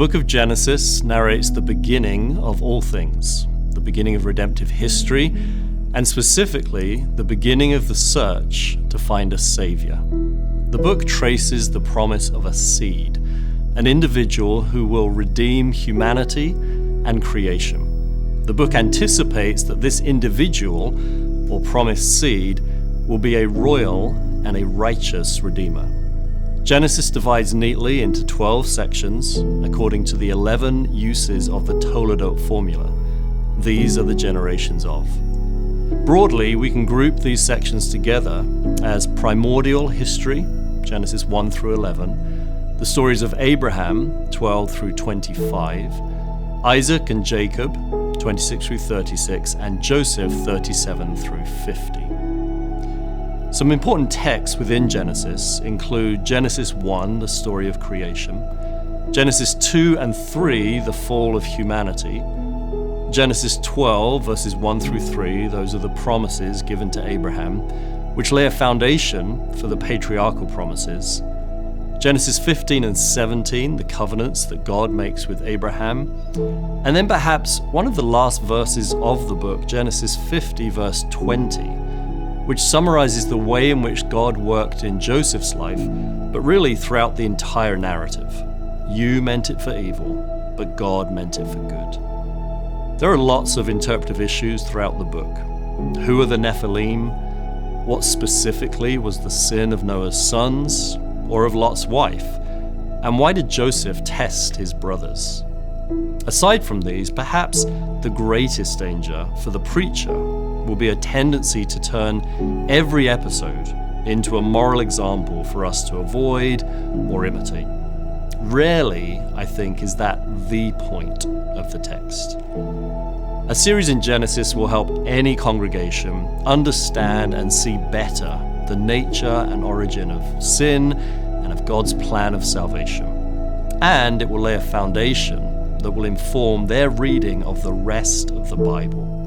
book of Genesis narrates the beginning of all things, the beginning of redemptive history, and specifically the beginning of the search to find a savior. The book traces the promise of a seed, an individual who will redeem humanity and creation. The book anticipates that this individual, or promised seed, will be a royal and a righteous redeemer. Genesis divides neatly into 12 sections according to the 11 uses of the Toledot formula. These are the generations of. Broadly, we can group these sections together as primordial history, Genesis 1 through 11, the stories of Abraham, 12 through 25, Isaac and Jacob, 26 through 36, and Joseph, 37 through 50. Some important texts within Genesis include Genesis 1, the story of creation, Genesis 2 and 3, the fall of humanity, Genesis 12, verses 1 through 3, those are the promises given to Abraham, which lay a foundation for the patriarchal promises, Genesis 15 and 17, the covenants that God makes with Abraham, and then perhaps one of the last verses of the book, Genesis 50, verse 20, which summarizes the way in which God worked in Joseph's life, but really throughout the entire narrative. You meant it for evil, but God meant it for good. There are lots of interpretive issues throughout the book. Who are the Nephilim? What specifically was the sin of Noah's sons, or of Lot's wife? And why did Joseph test his brothers? Aside from these, perhaps the greatest danger for the preacher will be a tendency to turn every episode into a moral example for us to avoid or imitate. Rarely, I think, is that the point of the text. A series in Genesis will help any congregation understand and see better the nature and origin of sin and of God's plan of salvation. And it will lay a foundation that will inform their reading of the rest of the Bible.